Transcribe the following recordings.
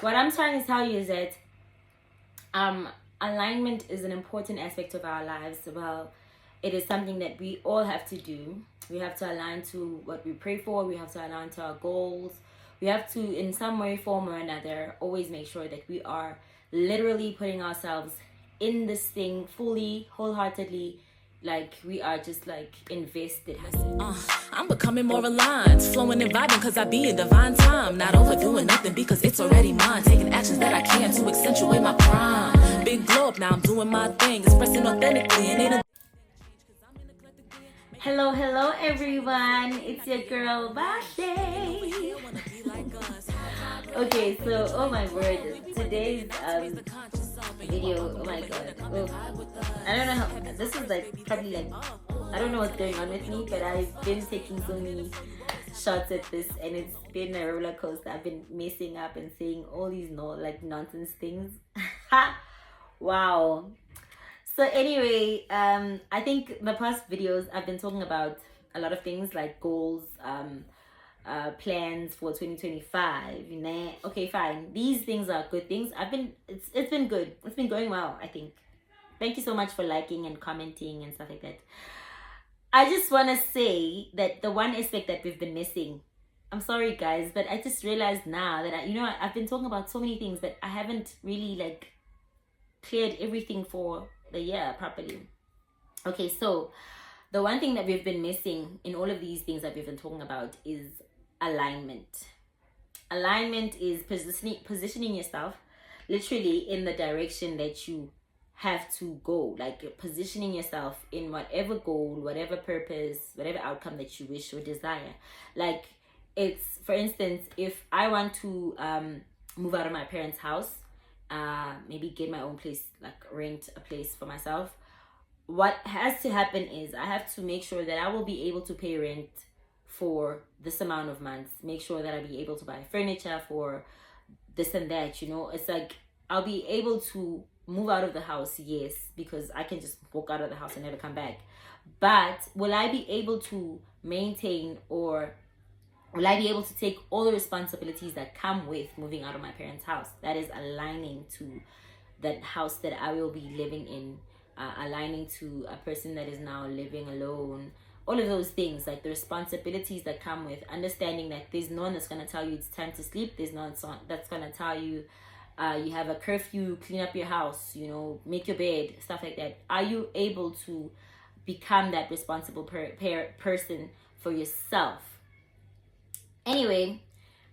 What I'm trying to tell you is that alignment is an important aspect of our lives. Well, it is something that we all have to do. We have to align to what we pray for. We have to align to our goals. We have to, in some way, form or another, always make sure that we are literally putting ourselves in this thing fully, wholeheartedly, like we are just like invested. I'm becoming more aligned, flowing and vibing cause I be in divine time. Not overdoing nothing because it's already mine. Taking actions that I can to accentuate my prime. Big glow up, now I'm doing my thing, expressing authentically and ain't a Hello, hello everyone. It's your girl Bashe. Okay, so oh my word, today's video, oh my god. Oh, I don't know how this is like probably like I don't know what's going on with me, but I've been taking so many shots at this and it's been a roller coaster. I've been messing up and saying all these nonsense things. Wow. So anyway, I think in the past videos I've been talking about a lot of things like goals, plans for 2025. Nah, okay, fine. These things are good things. It's been good. It's been going well, I think. Thank you so much for liking and commenting and stuff like that. I just want to say that the one aspect that we've been missing, I'm sorry guys, but I just realized now that I've been talking about so many things, but I haven't really like cleared everything for the year properly. Okay, so the one thing that we've been missing in all of these things that we've been talking about is alignment. Alignment is positioning yourself literally in the direction that you have to go, like positioning yourself in whatever goal, whatever purpose, whatever outcome that you wish or desire. Like, it's, for instance, if I want to move out of my parents' house, maybe get my own place, like rent a place for myself, what has to happen is I have to make sure that I will be able to pay rent for this amount of months, make sure that I'll be able to buy furniture for this and that. It's like I'll be able to move out of the house, yes, because I can just walk out of the house and never come back. But will I be able to maintain, or will I be able to take all the responsibilities that come with moving out of my parents' house? That is aligning to that house that I will be living in, aligning to a person that is now living alone. All of those things, like the responsibilities that come with understanding that there's no one that's going to tell you it's time to sleep. There's no one that's going to tell you you have a curfew, clean up your house, make your bed, stuff like that. Are you able to become that responsible person for yourself? Anyway,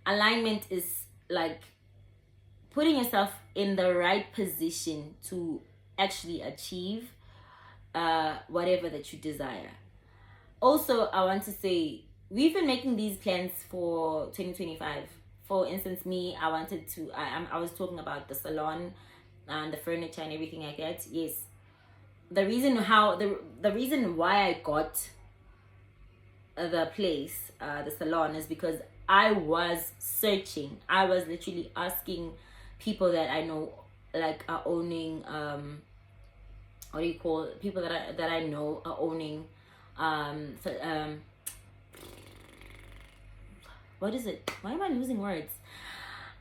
alignment is like putting yourself in the right position to actually achieve whatever that you desire. Also, I want to say we've been making these plans for 2025. For instance, me, I was talking about the salon and the furniture and everything like that. Yes, the reason why I got the place, the salon, is because I was searching. I was literally asking people that I know, like, are owning people that I know are owning what is it? Why am I losing words?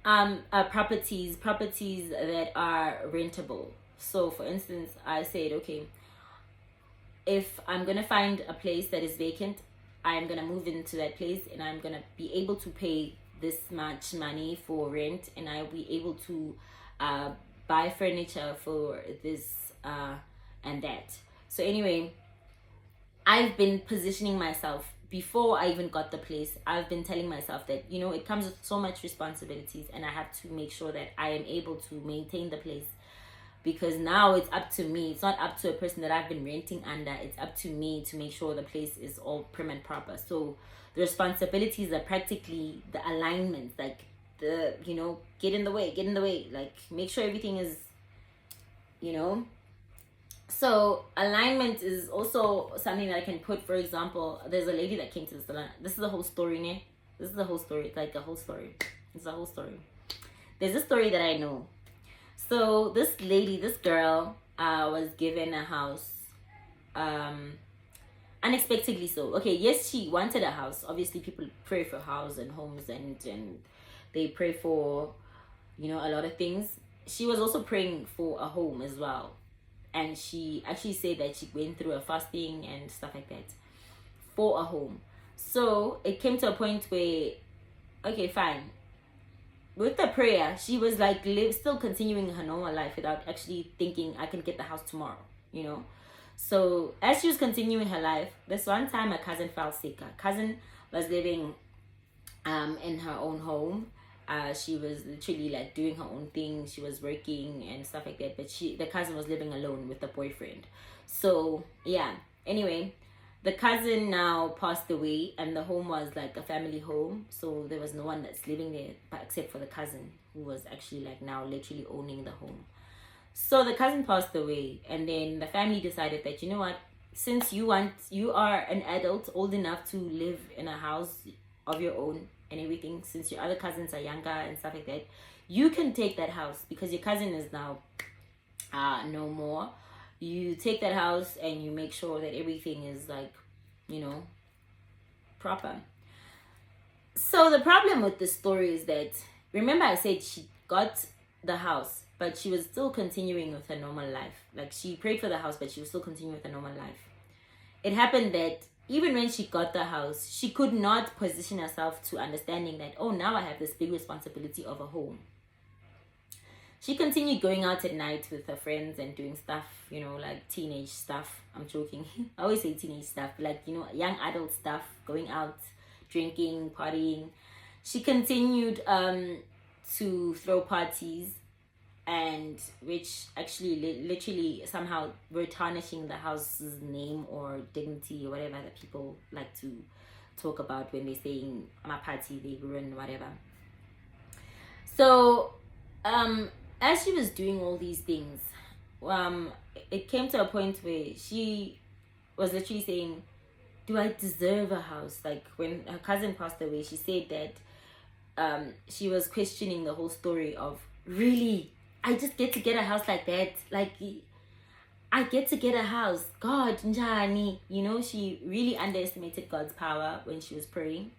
Properties that are rentable. So for instance, I said, okay, if I'm gonna find a place that is vacant, I'm gonna move into that place and I'm gonna be able to pay this much money for rent, and I'll be able to buy furniture for this and that. So anyway, I've been positioning myself before I even got the place. I've been telling myself that, it comes with so much responsibilities and I have to make sure that I am able to maintain the place, because now it's up to me. It's not up to a person that I've been renting under. It's up to me to make sure the place is all prim and proper. So the responsibilities are practically the alignments, like the, get in the way, like make sure everything is, So alignment is also something that I can put. For example, there's a lady that came to the salon. This is the whole story, ne? This is the whole story. It's like the whole story. It's the whole story. There's a story that I know. So this girl, was given a house, unexpectedly so. Okay, yes, she wanted a house. Obviously, people pray for house and homes, and they pray for you know, a lot of things. She was also praying for a home as well. And she actually said that she went through a fasting and stuff like that for a home. So it came to a point where, okay, fine. With the prayer, she was like still continuing her normal life without actually thinking, I can get the house tomorrow, you know. So as she was continuing her life, this one time her cousin fell sick. Her cousin was living in her own home. She was literally like doing her own thing. She was working and stuff like that. But the cousin was living alone with the boyfriend. So yeah. Anyway, the cousin now passed away, and the home was like a family home. So there was no one that's living there, but except for the cousin, who was actually like now literally owning the home. So the cousin passed away, and then the family decided that, you know what, since you are an adult old enough to live in a house of your own and everything, since your other cousins are younger and stuff like that, you can take that house because your cousin is now no more. You take that house and you make sure that everything is like, you know, proper. So the problem with this story is that, remember I said she got the house, but she was still continuing with her normal life. Like, she prayed for the house, but she was still continuing with her normal life. It happened that even when she got the house, she could not position herself to understanding that, oh, now I have this big responsibility of a home. She continued going out at night with her friends and doing stuff, you know, like teenage stuff. I'm joking. I always say teenage stuff, like, you know, young adult stuff, going out, drinking, partying. She continued to throw parties, and which actually literally somehow were tarnishing the house's name or dignity or whatever that people like to talk about when they're saying my party, they ruin whatever. So as she was doing all these things, it came to a point where she was literally saying, do I deserve a house? Like, when her cousin passed away, she said that she was questioning the whole story of, really, I just get to get a house like that? Like, I get to get a house. God, njani. You know, she really underestimated God's power when she was praying.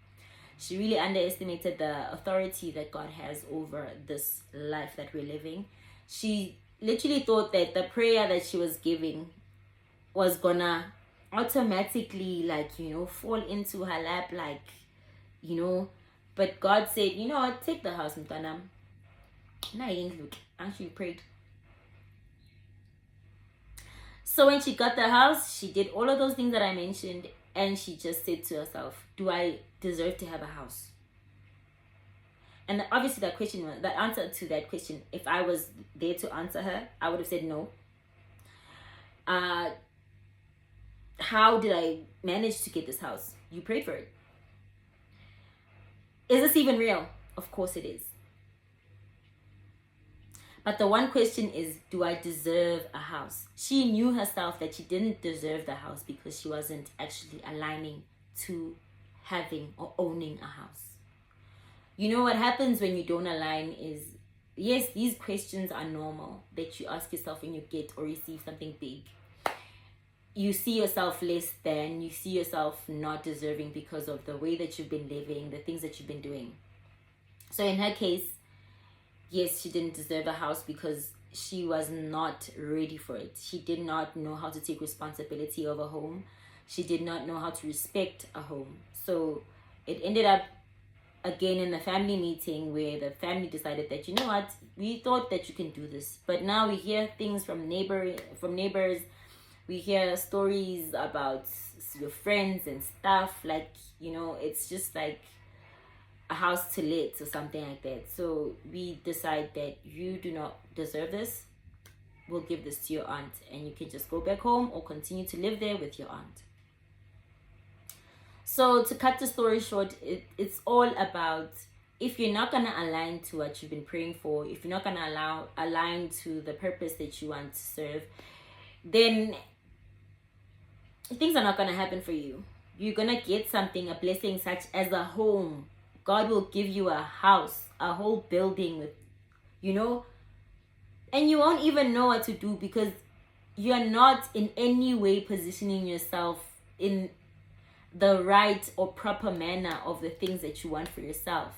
She really underestimated the authority that God has over this life that we're living. She literally thought that the prayer that she was giving was gonna automatically, like, you know, fall into her lap, like, you know. But God said, you know what, take the house, Mtana. Now I didn't look. Actually prayed. So when she got the house, she did all of those things that I mentioned, and she just said to herself, do I deserve to have a house? And obviously the answer to that question, if I was there to answer her, I would have said no. How did I manage to get this house? You prayed for it. Is this even real? Of course it is. But the one question is, do I deserve a house? She knew herself that she didn't deserve the house because she wasn't actually aligning to having or owning a house. You know what happens when you don't align is, yes, these questions are normal that you ask yourself when you get or receive something big. You see yourself less than, you see yourself not deserving because of the way that you've been living, the things that you've been doing. So in her case, yes, she didn't deserve a house because she was not ready for it. She did not know how to take responsibility of a home. She did not know how to respect a home. So it ended up again in the family meeting where the family decided that, you know what, we thought that you can do this, but now we hear things from neighbors. We hear stories about your friends and stuff, like, you know, it's just like a house to let or something like that. So we decide that you do not deserve this. We'll give this to your aunt, and you can just go back home or continue to live there with your aunt. So to cut the story short, it's all about, if you're not going to align to what you've been praying for, if you're not going to align to the purpose that you want to serve, then things are not going to happen for you. You're going to get something, a blessing such as a home. God will give you a house, a whole building with, you know, and you won't even know what to do because you're not in any way positioning yourself in the right or proper manner of the things that you want for yourself.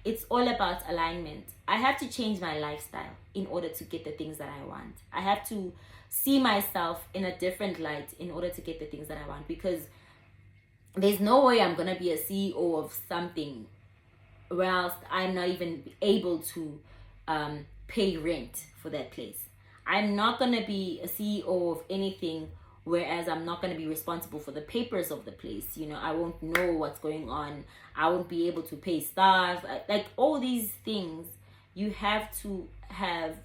it's all about alignment. I have to change my lifestyle in order to get the things that I want. I have to see myself in a different light in order to get the things that I want, because there's no way I'm gonna be a CEO of something whilst I'm not even able to pay rent for that place. I'm not gonna be a CEO of anything whereas I'm not gonna be responsible for the papers of the place. You know, I won't know what's going on. I won't be able to pay staff. Like all these things, you have to have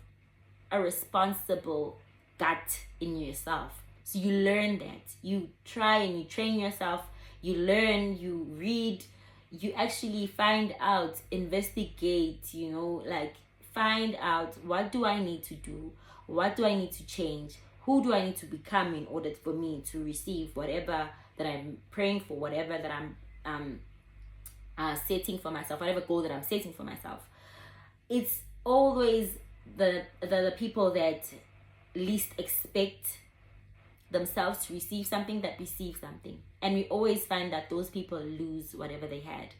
a responsible gut in yourself. So you learn that. You try and you train yourself. You learn, you read, you actually find out, investigate, you know, like find out, what do I need to do? What do I need to change? Who do I need to become in order for me to receive whatever that I'm praying for, whatever that I'm setting for myself, whatever goal that I'm setting for myself? It's always the people that least expect themselves to receive something that receive something. And we always find that those people lose whatever they had.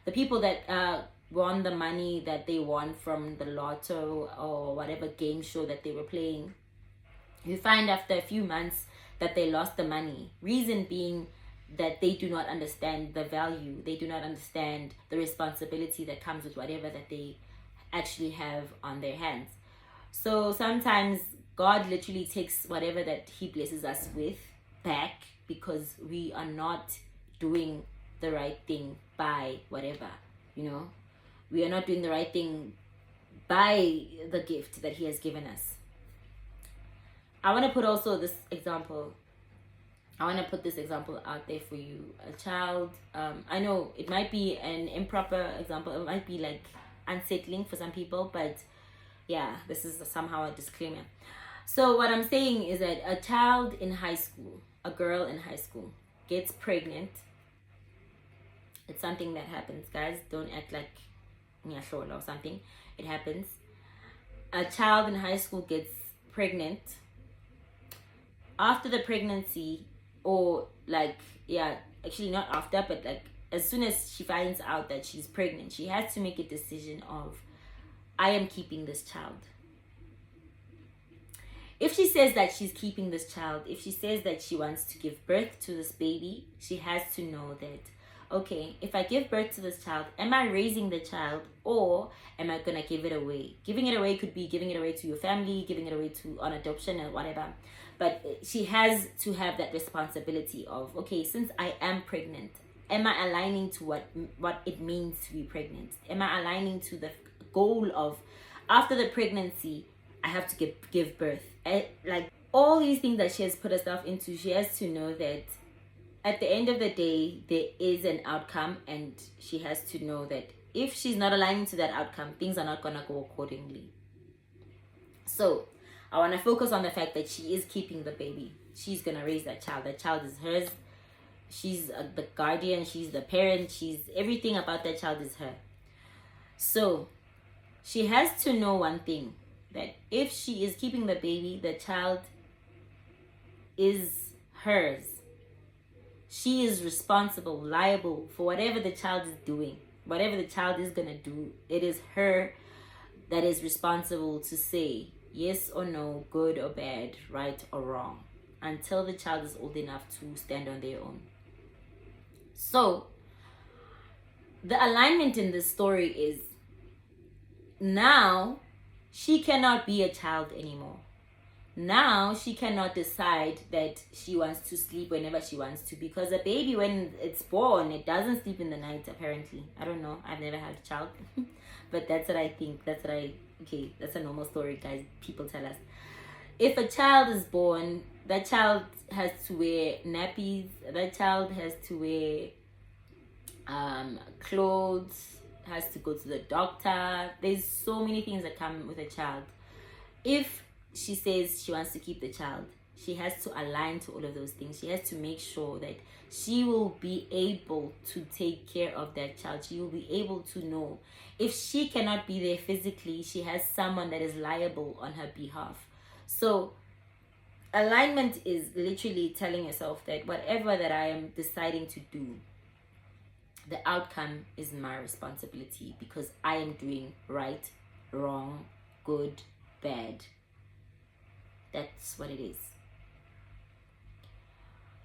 The people that won the money that they won from the lotto or whatever game show that they were playing, you find after a few months that they lost the money. Reason being that they do not understand the value. They do not understand the responsibility that comes with whatever that they actually have on their hands. So sometimes God literally takes whatever that he blesses us with back because we are not doing the right thing by whatever, you know. We are not doing the right thing by the gift that he has given us. I want to put also this example. I want to put this example out there for you. A child, I know it might be an improper example. It might be like unsettling for some people, but yeah, this is somehow a disclaimer. So what I'm saying is that a child in high school, a girl in high school, gets pregnant. It's something that happens, guys. Don't act like or something. It happens. A child in high school gets pregnant. After the pregnancy, or like, yeah, actually not after, but like as soon as she finds out that she's pregnant, she has to make a decision of, I am keeping this child. If she says that she's keeping this child, if she says that she wants to give birth to this baby, she has to know that, okay, if I give birth to this child, am I raising the child or am I gonna give it away? Giving it away could be giving it away to your family, giving it away to on adoption or whatever. But she has to have that responsibility of, okay, since I am pregnant, am I aligning to what it means to be pregnant? Am I aligning to the goal of, after the pregnancy, I have to give birth? Like all these things that she has put herself into, she has to know that at the end of the day, there is an outcome, and she has to know that if she's not aligning to that outcome, things are not gonna go accordingly. So I want to focus on the fact that she is keeping the baby. She's gonna raise that child. That child is hers. She's the guardian. She's the parent. She's everything about that child is her. So she has to know one thing, that if she is keeping the baby, the child is hers. She is responsible, liable for whatever the child is doing. Whatever the child is going to do, it is her that is responsible to say yes or no, good or bad, right or wrong, until the child is old enough to stand on their own. So, the alignment in this story is, now she cannot be a child anymore. Now she cannot decide that she wants to sleep whenever she wants to, because a baby, when it's born, it doesn't sleep in the night, apparently. I don't know. I've never had a child. But that's what I think. That's a normal story, guys. People tell us. If a child is born, that child has to wear nappies. That child has to wear clothes, has to go to the doctor. There's so many things that come with a child. If she says she wants to keep the child, she has to align to all of those things. She has to make sure that she will be able to take care of that child. She will be able to know if she cannot be there physically, she has someone that is liable on her behalf. So alignment is literally telling yourself that whatever that I am deciding to do, the outcome is my responsibility because I am doing right, wrong, good, bad. That's what it is.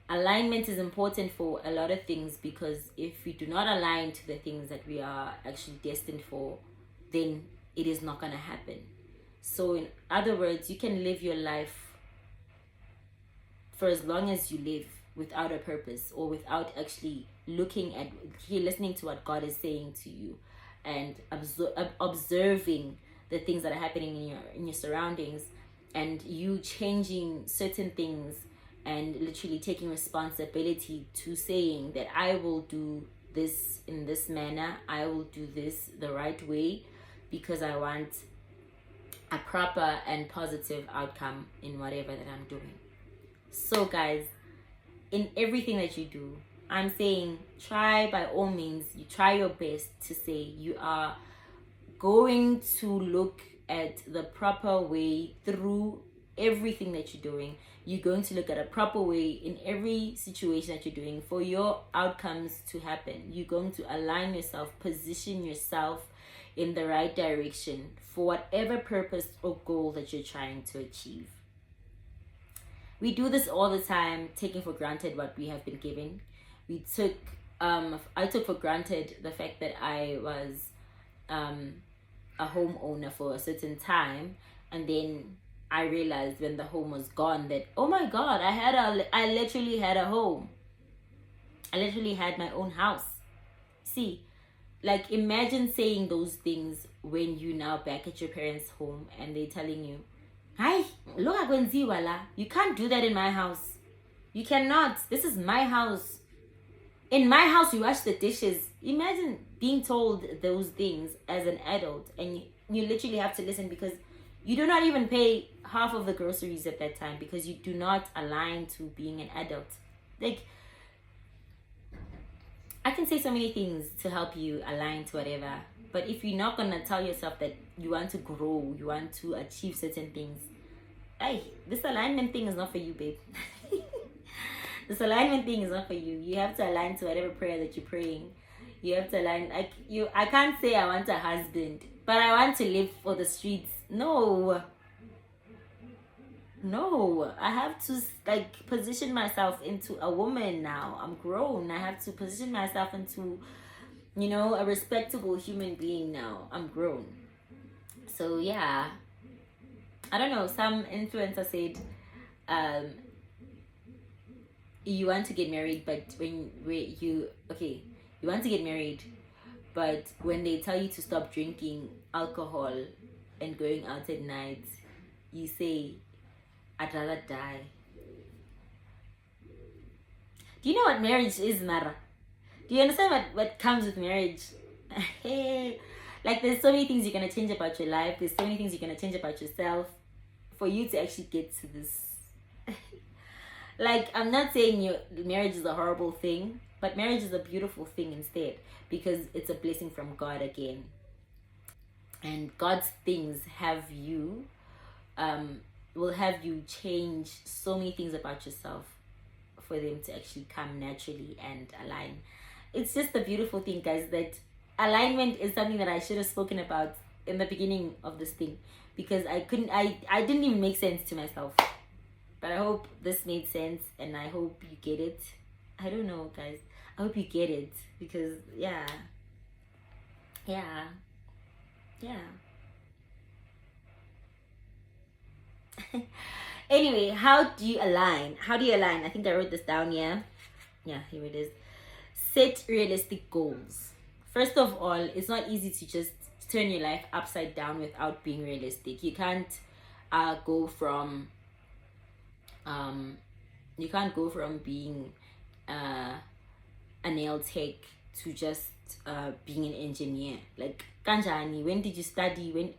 Alignment is important for a lot of things, because if we do not align to the things that we are actually destined for, then it is not going to happen. So in other words, you can live your life for as long as you live without a purpose, or without actually listening to what God is saying to you, and observing the things that are happening in your surroundings, and you changing certain things, and literally taking responsibility to saying that I will do this in this manner, I will do this the right way, because I want a proper and positive outcome in whatever that I'm doing. So guys, in everything that you do, I'm saying try, by all means, you try your best to say you are going to look at the proper way through everything that you're doing. You're going to look at a proper way in every situation that you're doing for your outcomes to happen. You're going to align yourself, position yourself in the right direction for whatever purpose or goal that you're trying to achieve. We do this all the time, taking for granted what we have been given. I took for granted the fact that I was a homeowner for a certain time, and then I realized when the home was gone that, oh my God, I literally had a home. I literally had my own house. See, like, imagine saying those things when you now back at your parents' home and they're telling you, "Hi, look at Gwenziwa la. You can't do that in my house. You cannot. This is my house. In my house, you wash the dishes." Imagine being told those things as an adult, and you literally have to listen, because you do not even pay half of the groceries at that time, because you do not align to being an adult. Like, I can say so many things to help you align to whatever, but if you're not gonna tell yourself that you want to grow, you want to achieve certain things, hey, this alignment thing is not for you, babe. This alignment thing is not for you. You have to align to whatever prayer that you're praying. You have to align. I can't say I want a husband, but I want to live for the streets. No, I have to position myself into a woman now. I'm grown. I have to position myself into, a respectable human being now. I'm grown. So yeah, I don't know. Some influencer said, you want to get married, but you want to get married, but when they tell you to stop drinking alcohol and going out at night, you say, "I'd rather die." Do you know what marriage is, Mara? Do you understand what comes with marriage? Like, there's so many things you're going to change about your life. There's so many things you're going to change about yourself for you to actually get to this. Like, I'm not saying your marriage is a horrible thing, but marriage is a beautiful thing instead, because it's a blessing from God again. And God's things will have you change so many things about yourself for them to actually come naturally and align. It's just a beautiful thing, guys, that alignment is something that I should have spoken about in the beginning of this thing, because I didn't even make sense to myself. But I hope this made sense, and I hope you get it. I don't know, guys. I hope you get it, because yeah. Anyway, how do you align? I think I wrote this down. Yeah, here it is. Set realistic goals. First of all, it's not easy to just turn your life upside down without being realistic. You can't go from being a nail tech to just being an engineer. Like, kanjani, when did you study?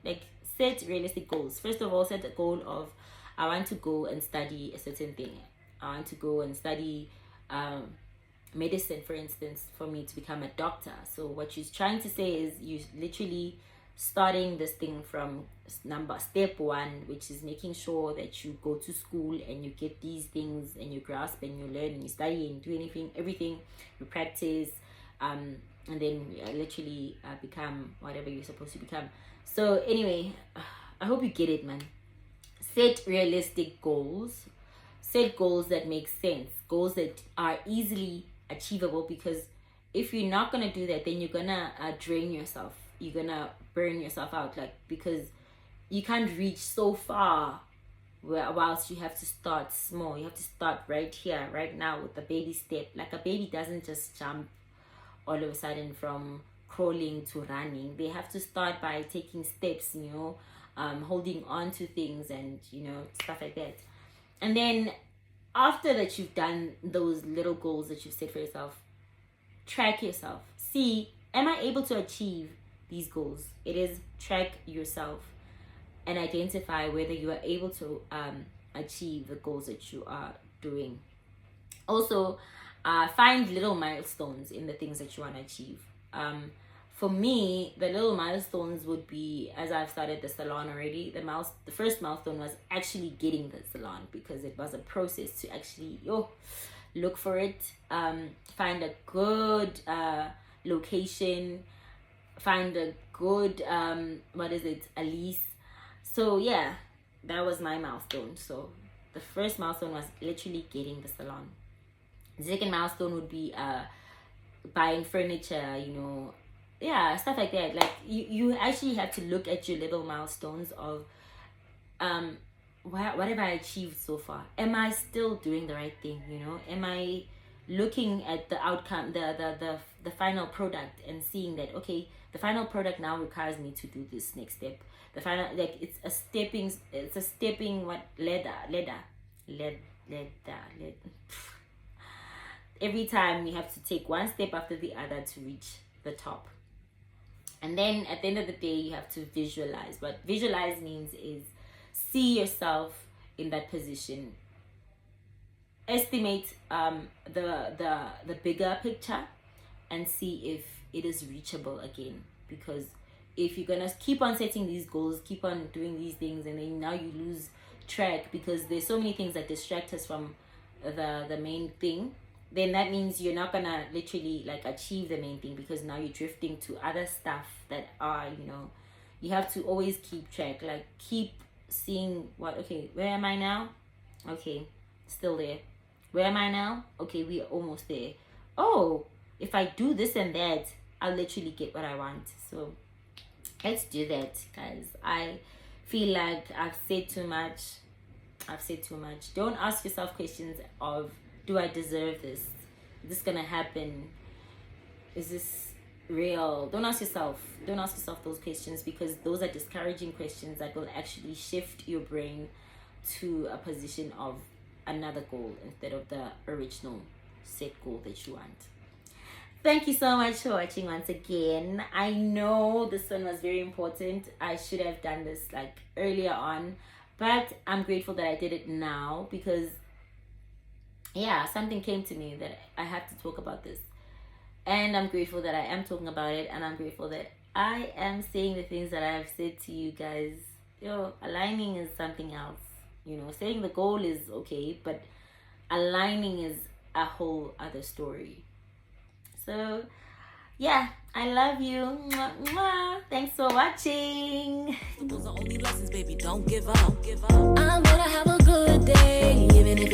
Set realistic goals. First of all, set a goal of, I want to go and study a certain thing. I want to go and study medicine, for instance, for me to become a doctor. So what she's trying to say is, you literally starting this thing from step one, which is making sure that you go to school and you get these things and you grasp and you learn and you study and do everything, you practice, and then you literally become whatever you're supposed to become. So anyway, I hope you get it, man. Set realistic goals. Set goals that make sense, goals that are easily achievable, because if you're not gonna do that, then you're gonna drain yourself, you're gonna burn yourself out, like, because you can't reach so far whilst you have to start small. You have to start right here, right now, with a baby step. Like, a baby doesn't just jump all of a sudden from crawling to running. They have to start by taking steps, holding on to things and stuff like that. And then after that, you've done those little goals that you've set for yourself, track yourself. See, am I able to achieve these goals? It is track yourself and identify whether you are able to achieve the goals that you are doing. Also, find little milestones in the things that you want to achieve. For me, the little milestones would be, as I've started the salon already, the first milestone was actually getting the salon, because it was a process to actually look for it, find a good location, find a good a lease. So yeah, that was my milestone. So the first milestone was literally getting the salon. The second milestone would be buying furniture, stuff like that. Like, you actually have to look at your little milestones of what have I achieved so far? Am I still doing the right thing? Am I looking at the outcome, the final product, and seeing that, okay, the final product now requires me to do this next step. The final, like, it's a stepping ladder. Every time you have to take one step after the other to reach the top. And then at the end of the day, you have to visualize. What visualize means is see yourself in that position. Estimate the bigger picture and see if it is reachable again. Because if you're gonna keep on setting these goals, keep on doing these things, and then now you lose track because there's so many things that distract us from the main thing, then that means you're not gonna literally like achieve the main thing, because now you're drifting to other stuff that are, you have to always keep track, like keep seeing where am I now? Okay, still there. Where am I now? Okay, we're almost there. Oh, if I do this and that, I'll literally get what I want. So let's do that, guys. I feel like I've said too much. Don't ask yourself questions of, do I deserve this? Is this gonna happen? Is this real? Don't ask yourself those questions, because those are discouraging questions that will actually shift your brain to a position of another goal instead of the original set goal that you want. Thank you so much for watching once again. I know this one was very important. I should have done this like earlier on, but I'm grateful that I did it now, because something came to me that I have to talk about this. And I'm grateful that I am talking about it, and I'm grateful that I am saying the things that I've said to you guys. Aligning is something else. Setting the goal is okay, but aligning is a whole other story. So I love you. Mwah, mwah. Thanks for watching. Those are only lessons, baby. Don't give up. I'm gonna have a good day, even if